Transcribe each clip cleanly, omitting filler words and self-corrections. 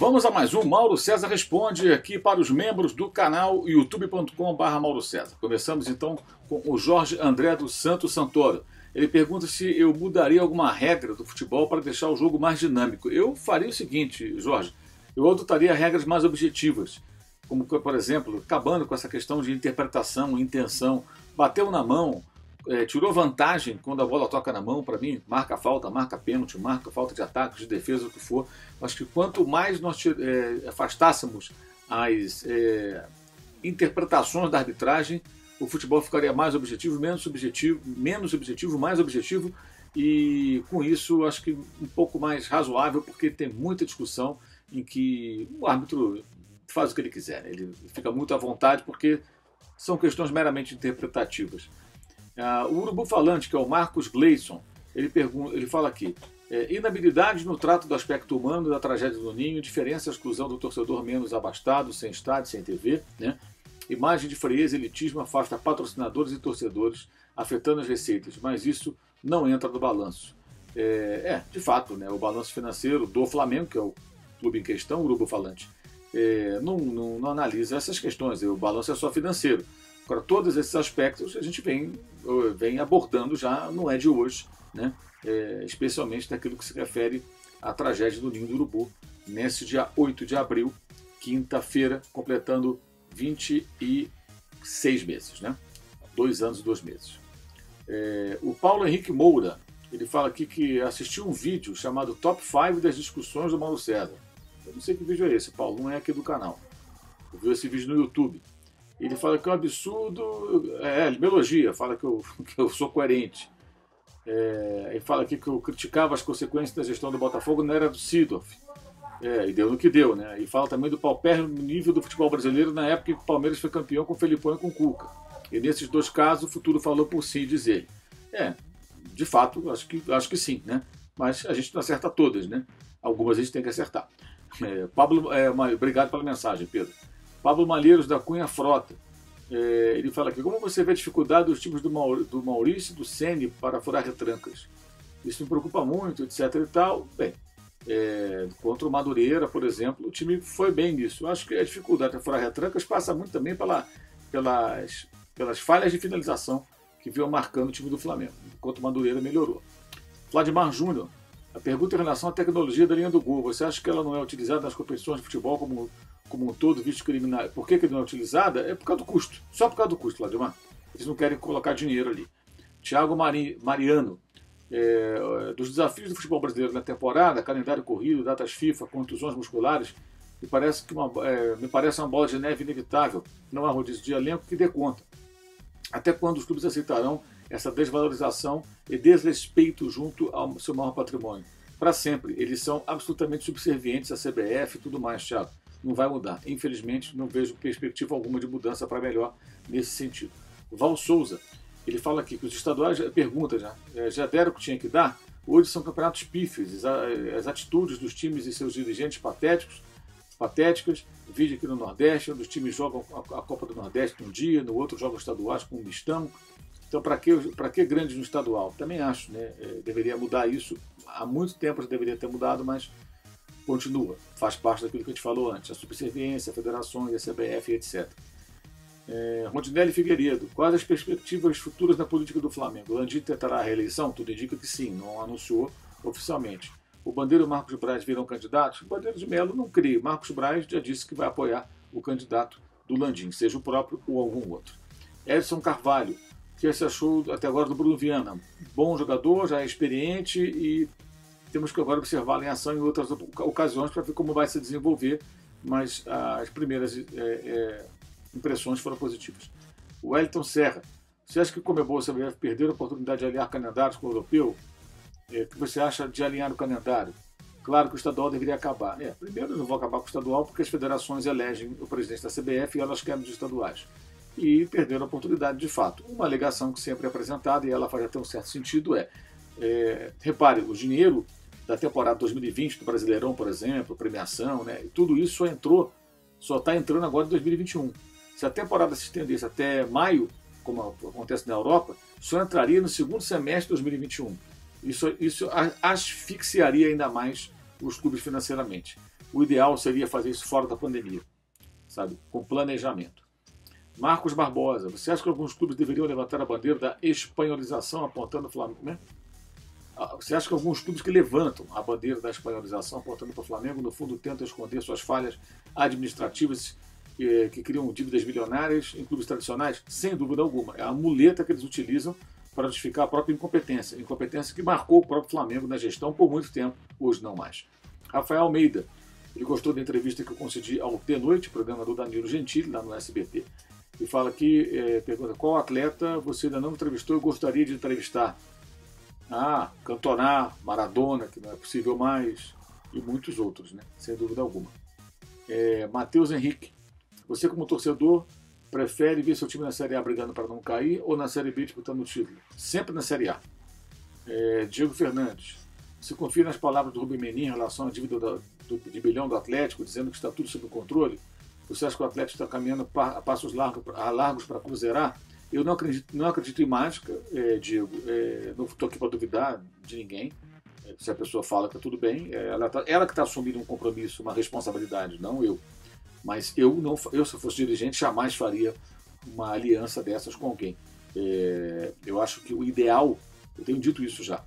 Vamos a mais um Mauro César Responde aqui para os membros do canal youtube.com/Mauro César. Começamos então com o Jorge André dos Santos Santoro. Ele pergunta se eu mudaria alguma regra do futebol para deixar o jogo mais dinâmico. Eu faria o seguinte, Jorge, eu adotaria regras mais objetivas, como por exemplo, acabando com essa questão de interpretação, intenção, bateu na mão, tirou vantagem quando a bola toca na mão, para mim, marca falta, marca pênalti, marca falta de ataque, de defesa, o que for. Acho que quanto mais nós afastássemos as interpretações da arbitragem, o futebol ficaria mais objetivo, menos objetivo, mais objetivo, e com isso acho que um pouco mais razoável, porque tem muita discussão em que o árbitro faz o que ele quiser, né? Ele fica muito à vontade porque são questões meramente interpretativas. O urubu falante, que é o Marcos Gleison, ele fala aqui: inabilidade no trato do aspecto humano da tragédia do Ninho, diferença e exclusão do torcedor menos abastado, sem estádio, sem TV, né? Imagem de frieza e elitismo afasta patrocinadores e torcedores, afetando as receitas, mas isso não entra no balanço. De fato, né, o balanço financeiro do Flamengo, que é o clube em questão, o urubu falante, não analisa essas questões, o balanço é só financeiro. Agora, todos esses aspectos a gente vem abordando já, não é de hoje, né? Especialmente naquilo que se refere à tragédia do Ninho do Urubu, nesse dia 8 de abril, quinta-feira, completando 26 meses, né? 2 anos e 2 meses. O Paulo Henrique Moura, ele fala aqui que assistiu um vídeo chamado Top 5 das discussões do Mauro César. Eu não sei que vídeo é esse, Paulo, não é aqui do canal. Eu vi esse vídeo no YouTube. Ele fala que é um absurdo, ele me elogia, fala que eu sou coerente. Ele fala aqui que eu criticava as consequências da gestão do Botafogo na era do Seedorf. E deu no que deu, né? E fala também do paupérrimo nível do futebol brasileiro na época que o Palmeiras foi campeão com o Felipão e com o Cuca. E nesses dois casos o futuro falou por si, diz ele. De fato, acho que sim, né? Mas a gente não acerta todas, né? Algumas a gente tem que acertar. Obrigado pela mensagem, Pedro. Pablo Malheiros da Cunha Frota, ele fala aqui: como você vê a dificuldade dos times do Maurício e do Ceni para furar retrancas? Isso me preocupa muito, etc e tal. Bem, contra o Madureira, por exemplo, o time foi bem nisso. Eu acho que a dificuldade para furar retrancas passa muito também pelas falhas de finalização que vinham marcando o time do Flamengo. Enquanto o Madureira melhorou. Vladimar Júnior, a pergunta em relação à tecnologia da linha do gol. Você acha que ela não é utilizada nas competições de futebol como um todo, visto que por que não é utilizada? É por causa do custo. Só por causa do custo, Vladimar. Eles não querem colocar dinheiro ali. Tiago Mariano, dos desafios do futebol brasileiro na temporada, calendário corrido, datas FIFA, contusões musculares, me parece uma bola de neve inevitável. Não há rodízio de elenco que dê conta. Até quando os clubes aceitarão essa desvalorização e desrespeito junto ao seu maior patrimônio? Para sempre. Eles são absolutamente subservientes à CBF e tudo mais, Thiago. Não vai mudar. Infelizmente, não vejo perspectiva alguma de mudança para melhor nesse sentido. Val Souza, ele fala aqui que os estaduais, pergunta já deram o que tinha que dar? Hoje são campeonatos pífios, as atitudes dos times e seus dirigentes patéticas. Vídeo aqui no Nordeste, onde os times jogam a Copa do Nordeste um dia, no outro jogam estaduais com um mistão. Então, para que grandes no estadual? Também acho, né? Deveria mudar isso. Há muito tempo já deveria ter mudado, mas continua. Faz parte daquilo que a gente falou antes. A subserviência, a federações, a CBF, etc. Rondinelli Figueiredo. Quais as perspectivas futuras da política do Flamengo? Landim tentará a reeleição? Tudo indica que sim, não anunciou oficialmente. O Bandeira e o Marcos Braz viram candidatos? O Bandeira de Melo não cria. Marcos Braz já disse que vai apoiar o candidato do Landim, seja o próprio ou algum outro. Edson Carvalho. O que você achou até agora do Bruno Viana? Bom jogador, já é experiente e temos que agora observá-lo em ação em outras ocasiões para ver como vai se desenvolver, mas as primeiras impressões foram positivas. O Wellington Serra. Você acha que o Conmebol e a CBF perderam a oportunidade de alinhar calendários com o europeu? O que você acha de alinhar o calendário? Claro que o estadual deveria acabar. Primeiro, eu não vou acabar com o estadual porque as federações elegem o presidente da CBF e elas querem os estaduais. E perderam a oportunidade de fato. Uma alegação que sempre é apresentada, e ela faz até um certo sentido, repare, o dinheiro da temporada 2020 do Brasileirão, por exemplo, premiação, né? Tudo isso só está entrando agora em 2021. Se a temporada se estendesse até maio, como acontece na Europa, só entraria no segundo semestre de 2021. Isso asfixiaria ainda mais os clubes financeiramente. o ideal seria fazer isso fora da pandemia, sabe? Com planejamento. Marcos Barbosa, você acha que alguns clubes deveriam levantar a bandeira da espanholização apontando o Flamengo, né? Você acha que alguns clubes que levantam a bandeira da espanholização apontando para o Flamengo, no fundo, tentam esconder suas falhas administrativas que criam dívidas milionárias em clubes tradicionais? Sem dúvida alguma. É a muleta que eles utilizam para justificar a própria incompetência. Incompetência que marcou o próprio Flamengo na gestão por muito tempo, hoje não mais. Rafael Almeida, ele gostou da entrevista que eu concedi ao The Noite, programa do Danilo Gentili, lá no SBT. E fala aqui, pergunta, qual atleta você ainda não entrevistou e gostaria de entrevistar? Cantona, Maradona, que não é possível mais, e muitos outros, né? Sem dúvida alguma. Matheus Henrique, você como torcedor prefere ver seu time na Série A brigando para não cair ou na Série B disputando o título? Sempre na Série A. Diego Fernandes, você confia nas palavras do Rubem Menin em relação à dívida de bilhão do Atlético, dizendo que está tudo sob controle? Você acha que o Atlético está caminhando a passos largos para cruzeirar? Eu não acredito em mágica, Diego. Não estou aqui para duvidar de ninguém. Se a pessoa fala que está tudo bem, ela que está assumindo um compromisso, uma responsabilidade, não eu. Mas eu, se eu fosse dirigente, jamais faria uma aliança dessas com alguém. Eu acho que o ideal, eu tenho dito isso já,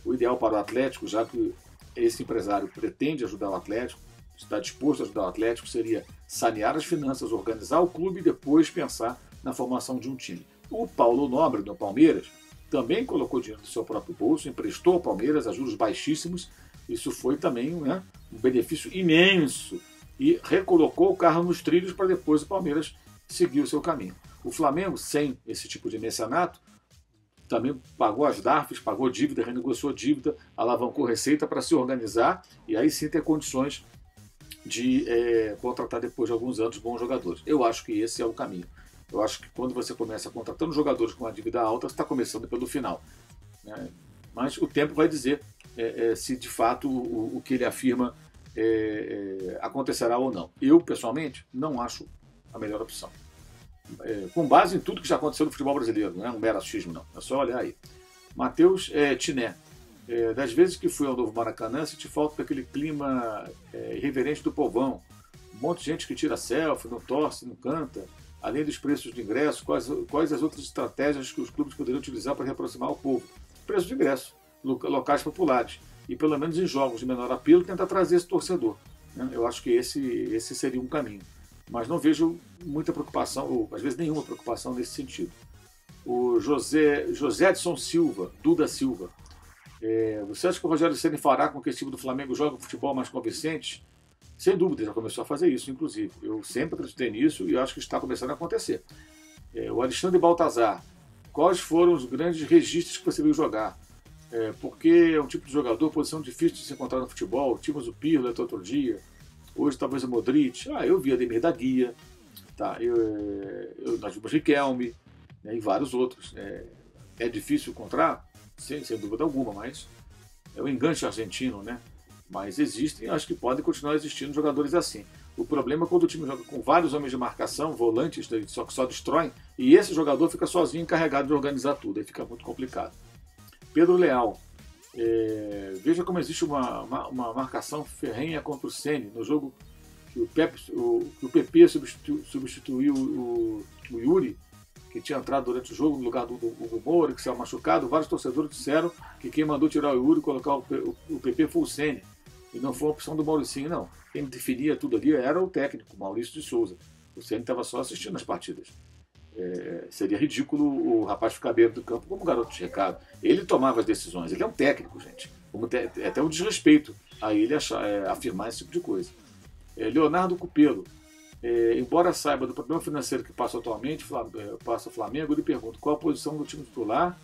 o ideal para o Atlético, já que esse empresário pretende ajudar o Atlético, está disposto a ajudar o Atlético, seria sanear as finanças, organizar o clube e depois pensar na formação de um time. O Paulo Nobre, do Palmeiras, também colocou dinheiro do seu próprio bolso, emprestou ao Palmeiras a juros baixíssimos. Isso foi também, né, um benefício imenso e recolocou o carro nos trilhos para depois o Palmeiras seguir o seu caminho. O Flamengo, sem esse tipo de mecenato, também pagou as DARFs, pagou dívida, renegociou dívida, alavancou receita para se organizar e aí sim ter condições de contratar depois de alguns anos bons jogadores. Eu acho que esse é o caminho. Eu acho que quando você começa contratando jogadores com uma dívida alta, você está começando pelo final. Né? Mas o tempo vai dizer se de fato o que ele afirma acontecerá ou não. Eu, pessoalmente, não acho a melhor opção. Com base em tudo que já aconteceu no futebol brasileiro, não é um mero achismo, não. É só olhar aí. Matheus Tiné. Das vezes que fui ao Novo Maracanã, senti falta daquele clima irreverente do povão. Um monte de gente que tira selfie, não torce, não canta. Além dos preços de ingresso, quais as outras estratégias que os clubes poderiam utilizar para reaproximar o povo? Preço de ingresso, locais populares. E pelo menos em jogos de menor apelo, tentar trazer esse torcedor. Né? Eu acho que esse seria um caminho. Mas não vejo muita preocupação, ou às vezes nenhuma preocupação nesse sentido. O José Edson Silva, Duda Silva. Você acha que o Rogério Ceni fará com que esse time do Flamengo jogue um futebol mais convincente? Sem dúvida, já começou a fazer isso, inclusive. Eu sempre acreditei nisso e acho que está começando a acontecer. O Alexandre Baltazar. Quais foram os grandes registros que você viu jogar? Porque é um tipo de jogador, posição difícil de se encontrar no futebol. Tínhamos o Pirlo até outro dia. Hoje talvez o Modric. Eu vi Ademir da Guia. Tá? Nós vimos Riquelme, né, e vários outros. É difícil encontrar? Sem dúvida alguma, mas é o enganche argentino, né? Mas existem, acho que podem continuar existindo jogadores assim. O problema é quando o time joga com vários homens de marcação, volantes, só que só destroem, e esse jogador fica sozinho encarregado de organizar tudo, aí fica muito complicado. Pedro Leal. Veja como existe uma marcação ferrenha contra o Ceni no jogo que o PP substituiu o Yuri, que tinha entrado durante o jogo no lugar do Hugo Moura, que saiu machucado. Vários torcedores disseram que quem mandou tirar o Yuri e colocar o PP foi o Ceni, e não foi a opção do Mauricinho, não. Quem definia tudo ali era o técnico, Maurício de Souza. O Ceni estava só assistindo as partidas. Seria ridículo o rapaz ficar beiro do campo como garoto de recado. Ele tomava as decisões, ele é um técnico, gente. É até um desrespeito a ele afirmar esse tipo de coisa. Leonardo Cupelo. Embora saiba do problema financeiro que passa atualmente, passa o Flamengo, eu lhe pergunto qual a posição do time titular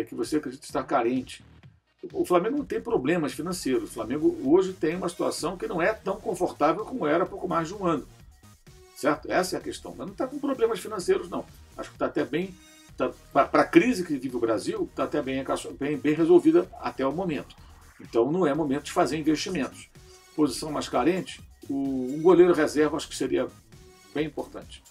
que você acredita estar carente. O Flamengo não tem problemas financeiros. O Flamengo hoje tem uma situação que não é tão confortável como era há pouco mais de um ano. Certo? Essa é a questão. Mas não está com problemas financeiros, não. Acho que está até bem... Para a crise que vive o Brasil, está até bem resolvida até o momento. Então não é momento de fazer investimentos. Posição mais carente, um goleiro reserva acho que seria bem importante.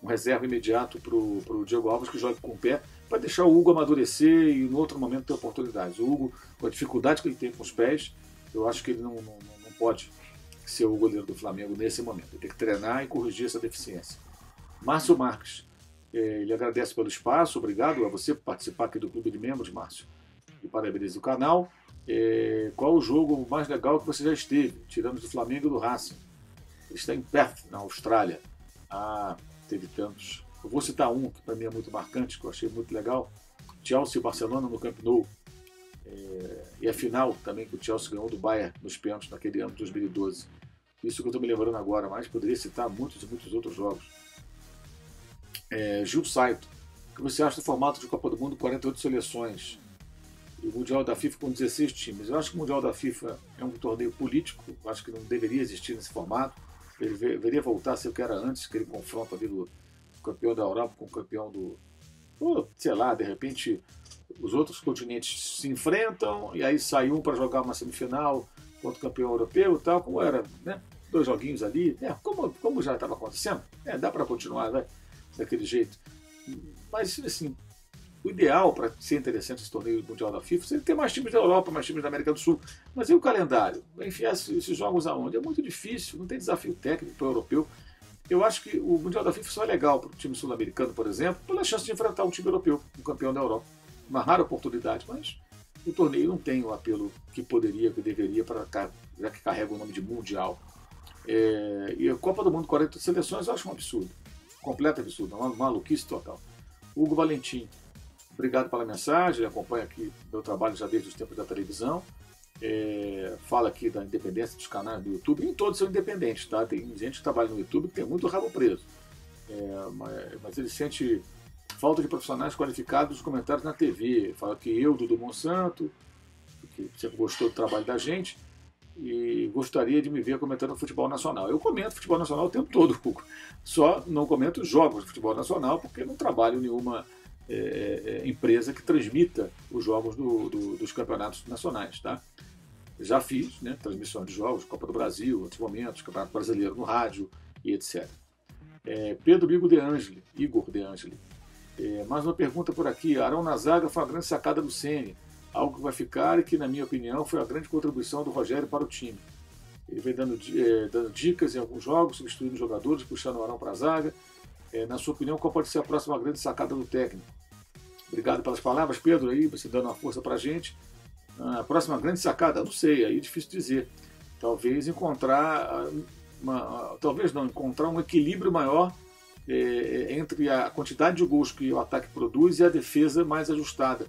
Um reserva imediato para o Diego Alves, que joga com o pé, para deixar o Hugo amadurecer e no outro momento ter oportunidades. O Hugo, com a dificuldade que ele tem com os pés, eu acho que ele não pode ser o goleiro do Flamengo nesse momento. Ele tem que treinar e corrigir essa deficiência. Márcio Marques, ele agradece pelo espaço, obrigado a você por participar aqui do Clube de Membros, Márcio, e parabeniza o canal. Qual o jogo mais legal que você já esteve, tirando do Flamengo e do Racing? Ele está em Perth, na Austrália. Teve tantos. Eu vou citar um que para mim é muito marcante, que eu achei muito legal. Chelsea e Barcelona no Camp Nou. E a final também que o Chelsea ganhou do Bayern nos pênaltis naquele ano de 2012. Isso que eu estou me lembrando agora, mas poderia citar muitos e muitos outros jogos. Gil Saito, o que você acha do formato de Copa do Mundo 48 seleções? E o Mundial da FIFA com 16 times? Eu acho que o Mundial da FIFA é um torneio político, eu acho que não deveria existir nesse formato. Ele deveria voltar a ser o que era antes, aquele confronto ali do campeão da Europa com o campeão do... sei lá, de repente os outros continentes se enfrentam e aí sai um para jogar uma semifinal contra o campeão europeu e tal, como era, né? 2 joguinhos ali, como já estava acontecendo, dá para continuar, né? Daquele jeito. Mas, assim, o ideal para ser interessante esse torneio mundial da FIFA seria ter mais times da Europa, mais times da América do Sul. Mas e o calendário? Vai enfiar esses jogos aonde? É muito difícil, não tem desafio técnico para o europeu. Eu acho que o mundial da FIFA só é legal para o time sul-americano, por exemplo, pela chance de enfrentar um time europeu, um campeão da Europa. Uma rara oportunidade, mas o torneio não tem o apelo que poderia, que deveria, já que carrega o nome de mundial. E a Copa do Mundo 40 seleções eu acho um absurdo. Completo absurdo, uma maluquice total. Hugo Valentim, obrigado pela mensagem, acompanha aqui meu trabalho já desde os tempos da televisão, fala aqui da independência dos canais do YouTube, nem todos são independentes, tá? Tem gente que trabalha no YouTube que tem muito rabo preso, mas ele sente falta de profissionais qualificados nos comentários na TV, fala que eu, Dudu Monsanto, que sempre gostou do trabalho da gente, e gostaria de me ver comentando futebol nacional. Eu comento futebol nacional o tempo todo, Hugo. Só não comento jogos de futebol nacional porque não trabalho em nenhuma empresa que transmita os jogos dos campeonatos nacionais. Tá? Já fiz, né, transmissões de jogos, Copa do Brasil, outros momentos, Campeonato Brasileiro no rádio e etc. Pedro Igor De Angeli. Mais uma pergunta por aqui. Arão na zaga foi uma grande sacada do Ceni. Algo que vai ficar e que, na minha opinião, foi a grande contribuição do Rogério para o time. Ele vem dando dicas em alguns jogos, substituindo jogadores, puxando o Arão para a zaga. Na sua opinião, qual pode ser a próxima grande sacada do técnico? Obrigado pelas palavras, Pedro, aí, você dando uma força para a gente. A próxima grande sacada, não sei, aí é difícil dizer. Talvez encontrar um equilíbrio maior entre a quantidade de gols que o ataque produz e a defesa mais ajustada.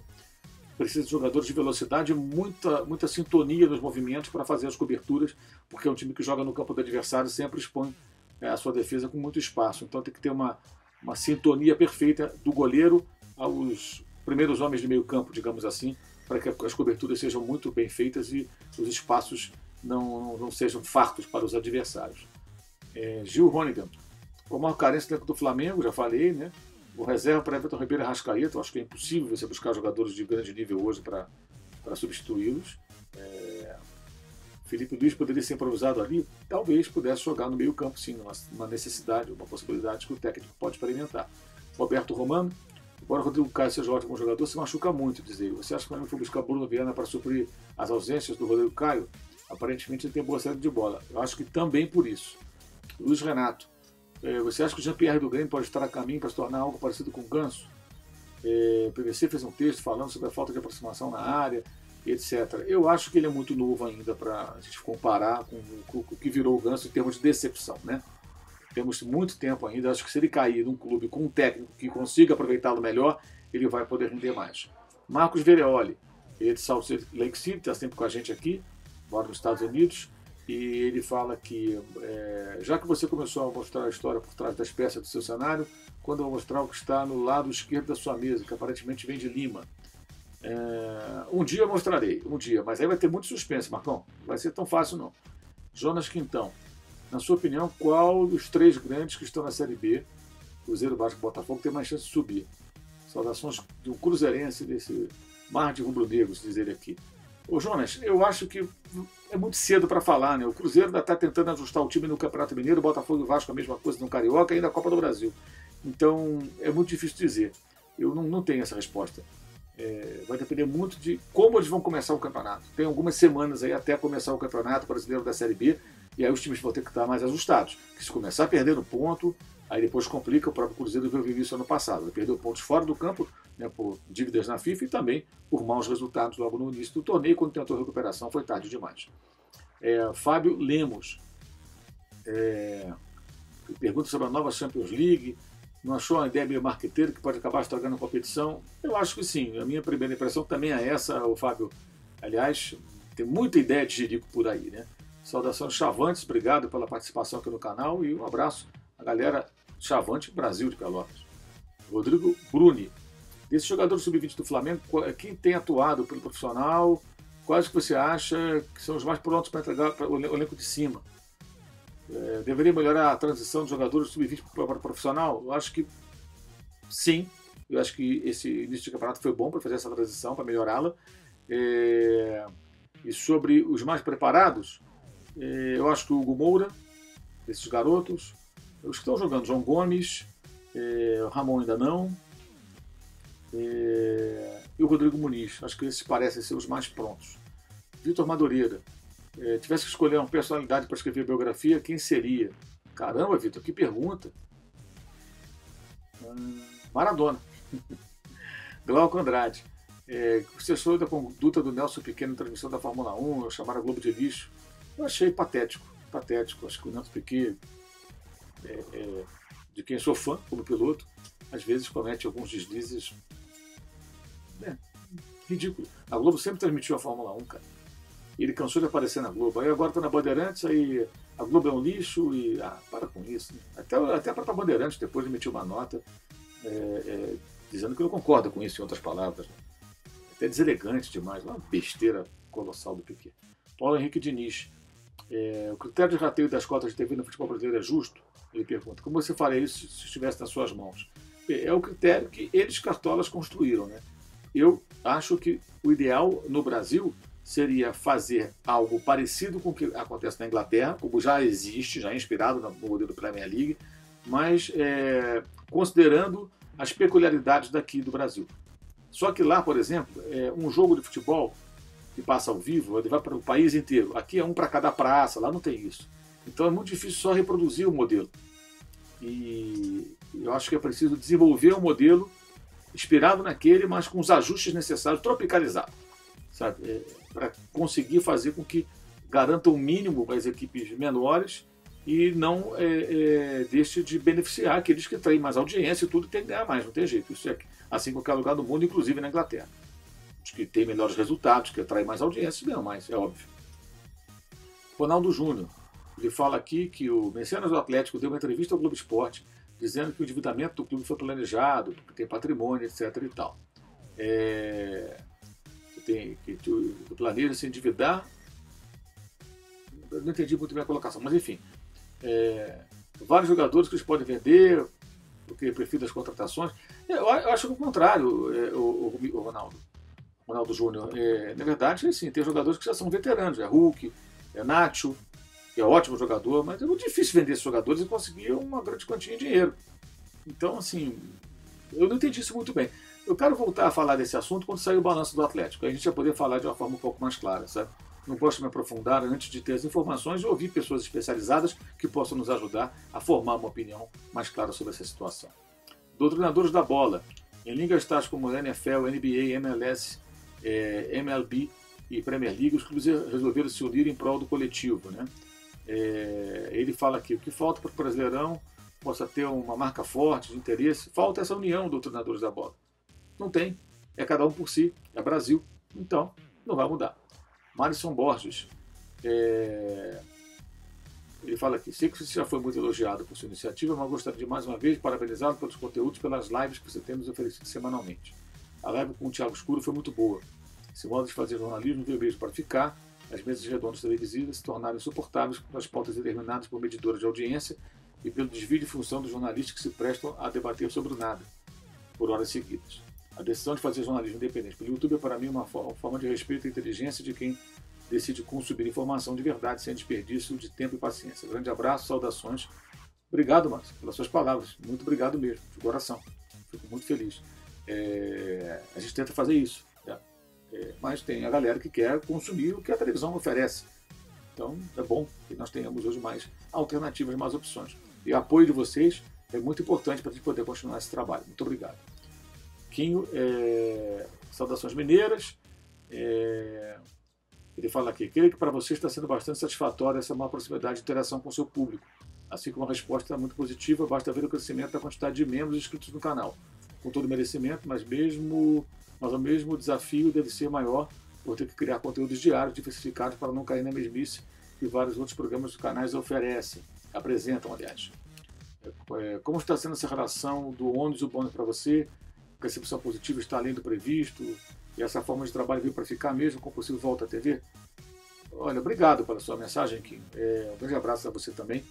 Precisa de jogadores de velocidade e muita sintonia nos movimentos para fazer as coberturas, porque é um time que joga no campo do adversário sempre expõe a sua defesa com muito espaço. Então tem que ter uma sintonia perfeita do goleiro aos primeiros homens de meio campo, digamos assim, para que as coberturas sejam muito bem feitas e os espaços não sejam fartos para os adversários. Gil Ronigan, com a maior carência dentro do Flamengo, já falei, né? O reserva para Everton Ribeiro e Arrascaeta, eu acho que é impossível você buscar jogadores de grande nível hoje para substituí-los. Felipe Luiz poderia ser improvisado ali? Talvez pudesse jogar no meio campo, sim, uma necessidade, uma possibilidade que o técnico pode experimentar. Roberto Romano, embora o Rodrigo Caio seja um ótimo jogador, se machuca muito, diz ele. Você acha que o Flamengo foi buscar Bruno Viana para suprir as ausências do Rodrigo Caio? Aparentemente ele tem boa saída de bola. Eu acho que também por isso. Luiz Renato, você acha que o Jean-Pierre do Grêmio pode estar a caminho para se tornar algo parecido com o Ganso? O PVC fez um texto falando sobre a falta de aproximação na área, etc. Eu acho que ele é muito novo ainda para a gente comparar com o que virou o Ganso em termos de decepção, né? Temos muito tempo ainda. Acho que se ele cair num clube com um técnico que consiga aproveitá-lo melhor, ele vai poder render mais. Marcos Vereoli, ele é de Salt Lake City, está sempre com a gente aqui, mora nos Estados Unidos. E ele fala que, já que você começou a mostrar a história por trás das peças do seu cenário, quando eu mostrar o que está no lado esquerdo da sua mesa, que aparentemente vem de Lima. Um dia eu mostrarei, mas aí vai ter muito suspense, Marcão. Não vai ser tão fácil, não. Jonas Quintão, na sua opinião, qual dos 3 grandes que estão na Série B, Cruzeiro, Vasco e Botafogo, tem mais chance de subir? Saudações de um cruzeirense desse mar de rubro-negros, diz ele aqui. Ô Jonas, eu acho que é muito cedo para falar, né? O Cruzeiro ainda está tentando ajustar o time no Campeonato Mineiro, o Botafogo e o Vasco a mesma coisa no Carioca e ainda a Copa do Brasil. Então é muito difícil dizer. Eu não tenho essa resposta. Vai depender muito de como eles vão começar o campeonato. Tem algumas semanas aí até começar o Campeonato Brasileiro da Série B. E aí os times vão ter que estar mais ajustados. Que se começar a perder no ponto, aí depois complica. O próprio Cruzeiro viu isso ano passado. Ele perdeu pontos fora do campo, né, por dívidas na FIFA e também por maus resultados logo no início do torneio. Quando tentou recuperação foi tarde demais. Fábio Lemos pergunta sobre a nova Champions League. Não achou uma ideia meio marqueteira que pode acabar estragando a competição? Eu acho que sim. A minha primeira impressão também é essa. O Fábio, aliás, tem muita ideia de jirico por aí, né? Saudações Chavantes, obrigado pela participação aqui no canal e um abraço à galera Chavante Brasil de Pelotas. Rodrigo Bruni, desses jogadores sub-20 do Flamengo, quem tem atuado pelo profissional, quais que você acha que são os mais prontos para entregar para o elenco de cima? Deveria melhorar a transição dos jogadores sub-20 para o profissional? Eu acho que sim. Eu acho que esse início de campeonato foi bom para fazer essa transição, para melhorá-la. E sobre os mais preparados, eu acho que o Hugo Moura, esses garotos, os que estão jogando, João Gomes, o Ramon ainda não, e o Rodrigo Muniz. Acho que esses parecem ser os mais prontos. Vitor Madureira. Tivesse que escolher uma personalidade para escrever biografia, quem seria? Caramba, Vitor, que pergunta. Maradona. Glauco Andrade. O assessor da conduta do Nelson Piquet na transmissão da Fórmula 1, chamaram a Globo de lixo. Eu achei patético. Acho que o Nelson Piquet, de quem sou fã como piloto, às vezes comete alguns deslizes ridículos. A Globo sempre transmitiu a Fórmula 1, cara. Ele cansou de aparecer na Globo. Aí agora está na Bandeirantes, aí a Globo é um lixo e... para com isso. Né? Até a própria Bandeirantes depois emitiu uma nota dizendo que não concorda com isso, em outras palavras. Né? Até deselegante demais. Uma besteira colossal do Piquet. Paulo Henrique Diniz. O critério de rateio das cotas de TV no futebol brasileiro é justo? Ele pergunta. Como você faria isso se estivesse nas suas mãos? É o critério que eles, cartolas, construíram. Né? Eu acho que o ideal no Brasil seria fazer algo parecido com o que acontece na Inglaterra, como já existe, já é inspirado no modelo Premier League, mas considerando as peculiaridades daqui do Brasil. Só que lá, por exemplo, um jogo de futebol que passa ao vivo, ele vai para o país inteiro. Aqui é um para cada praça, lá não tem isso. Então é muito difícil só reproduzir o modelo. E eu acho que é preciso desenvolver um modelo inspirado naquele, mas com os ajustes necessários, tropicalizado, sabe? Para conseguir fazer com que garanta o mínimo as equipes menores e não deixe de beneficiar aqueles que têm mais audiência e tudo tem que ganhar mais, não tem jeito. Isso é assim em qualquer lugar do mundo, inclusive na Inglaterra. Os que têm melhores resultados, que atraem mais audiência, ganham mais, é óbvio. Ronaldo Júnior, ele fala aqui que o mecenas do Atlético deu uma entrevista ao Globo Esporte dizendo que o endividamento do clube foi planejado, que tem patrimônio, etc. e tal. Que tu planeja se endividar. Eu não entendi muito bem a colocação, mas enfim. Vários jogadores que eles podem vender, porque prefiro as contratações. Eu acho o contrário, o Ronaldo Júnior. Na verdade, assim, tem jogadores que já são veteranos. Hulk, Nacho, que é ótimo jogador, mas é muito difícil vender esses jogadores e conseguir uma grande quantia de dinheiro. Então, assim, eu não entendi isso muito bem. Eu quero voltar a falar desse assunto quando sair o balanço do Atlético. Aí a gente vai poder falar de uma forma um pouco mais clara, sabe? Não posso me aprofundar antes de ter as informações e ouvir pessoas especializadas que possam nos ajudar a formar uma opinião mais clara sobre essa situação. Doutrinadores da bola. Em ligas tais como NFL, NBA, MLS, MLB e Premier League, os clubes resolveram se unir em prol do coletivo, né? Ele fala aqui, o que falta para o Brasileirão possa ter uma marca forte de interesse, falta essa união dos treinadores da bola. Não tem, é cada um por si, é Brasil, então não vai mudar. Marisson Borges, ele fala aqui, sei que você já foi muito elogiado por sua iniciativa, mas gostaria de mais uma vez parabenizá-lo pelos conteúdos, pelas lives que você tem nos oferecido semanalmente. A live com o Thiago Escuro foi muito boa. Esse modo de fazer jornalismo veio mesmo para ficar. As mesas redondas televisivas se tornaram insuportáveis com as pautas determinadas por medidores de audiência e pelo desvio de função dos jornalistas que se prestam a debater sobre o nada, por horas seguidas. A decisão de fazer jornalismo independente pelo YouTube é para mim uma forma de respeito à inteligência de quem decide consumir informação de verdade sem desperdício de tempo e paciência. Grande abraço, saudações. Obrigado, Márcio, pelas suas palavras. Muito obrigado mesmo, de coração. Fico muito feliz. A gente tenta fazer isso. Mas tem a galera que quer consumir o que a televisão oferece. Então é bom que nós tenhamos hoje mais alternativas, mais opções. E o apoio de vocês é muito importante para a gente poder continuar esse trabalho. Muito obrigado. Quinho, saudações mineiras. Ele fala aqui: creio que para você está sendo bastante satisfatória essa uma proximidade de interação com o seu público. Assim como a resposta é muito positiva, basta ver o crescimento da quantidade de membros inscritos no canal. Com todo merecimento, mas o mesmo desafio deve ser maior por ter que criar conteúdos diários diversificados para não cair na mesmice que vários outros programas dos canais oferecem, apresentam, aliás. Como está sendo essa relação do ônibus e o bônus para você? A recepção positiva está além do previsto? E essa forma de trabalho veio para ficar mesmo com possível volta à TV? Olha, obrigado pela sua mensagem, Kim. Um grande abraço a você também.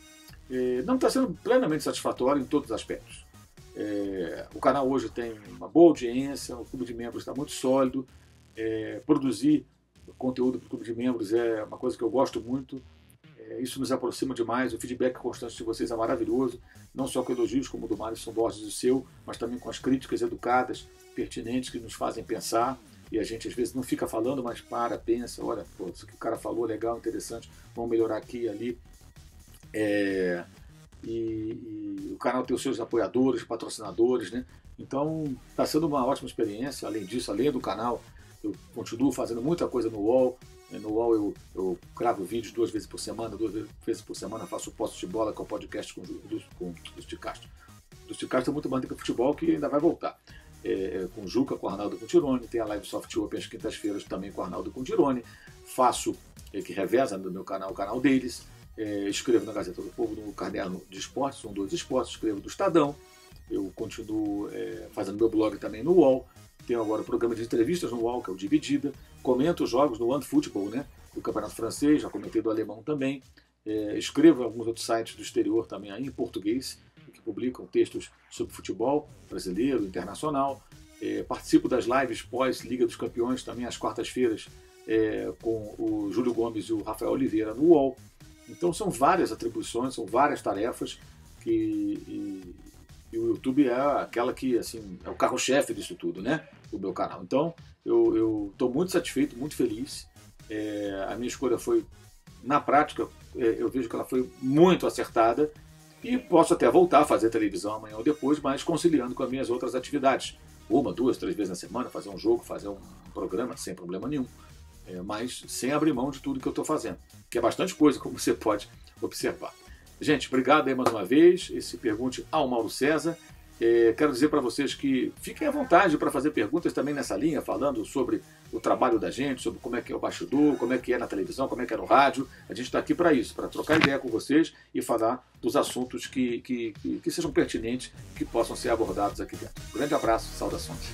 Não está sendo plenamente satisfatório em todos os aspectos. O canal hoje tem uma boa audiência, o clube de membros está muito sólido. Produzir conteúdo para o clube de membros é uma coisa que eu gosto muito. Isso nos aproxima demais, o feedback constante de vocês é maravilhoso, não só com elogios como o do Mário Borges e o seu, mas também com as críticas educadas, pertinentes, que nos fazem pensar, e a gente às vezes não fica falando, mas pensa, olha, pô, isso que o cara falou, legal, interessante, vamos melhorar aqui e ali. E o canal tem os seus apoiadores, patrocinadores, né? Então está sendo uma ótima experiência. Além disso, além do canal, eu continuo fazendo muita coisa no UOL. No UOL eu gravo vídeos 2 vezes por semana, faço Posse de Bola, que é o podcast com o Sticastro. O Sticastro é muito bom para futebol, que ainda vai voltar. Com o Juca, com o Arnaldo Contirone, tem a Live Soft Open às quintas-feiras também com o Arnaldo Contirone. Faço, que reveza no meu canal, o canal deles. Escrevo na Gazeta do Povo, no Caderno de Esportes, são 2 esportes, escrevo do Estadão. Eu continuo fazendo meu blog também no UOL. Tenho agora o programa de entrevistas no UOL, que é o Dividida. Comento os jogos no OneFootball, né? Do Campeonato Francês, já comentei do alemão também. Escrevo em alguns outros sites do exterior também, aí em português, que publicam textos sobre futebol brasileiro, internacional. Participo das lives pós-Liga dos Campeões, também às quartas-feiras, com o Júlio Gomes e o Rafael Oliveira no UOL. Então são várias atribuições, são várias tarefas e o YouTube é aquela que, assim, é o carro-chefe disso tudo, né? O meu canal. Então, eu estou muito satisfeito, muito feliz. A minha escolha foi, na prática, eu vejo que ela foi muito acertada e posso até voltar a fazer televisão amanhã ou depois, mas conciliando com as minhas outras atividades. 1, 2, 3 vezes na semana, fazer um jogo, fazer um programa, sem problema nenhum. Mas sem abrir mão de tudo que eu estou fazendo, que é bastante coisa, como você pode observar. Gente, obrigado aí mais uma vez. Esse Pergunte ao Mauro César. Quero dizer para vocês que fiquem à vontade para fazer perguntas também nessa linha, falando sobre o trabalho da gente, sobre como é que é o bastidor, como é que é na televisão, como é que é no rádio. A gente está aqui para isso, para trocar ideia com vocês e falar dos assuntos que sejam pertinentes, que possam ser abordados aqui dentro. Um grande abraço, saudações.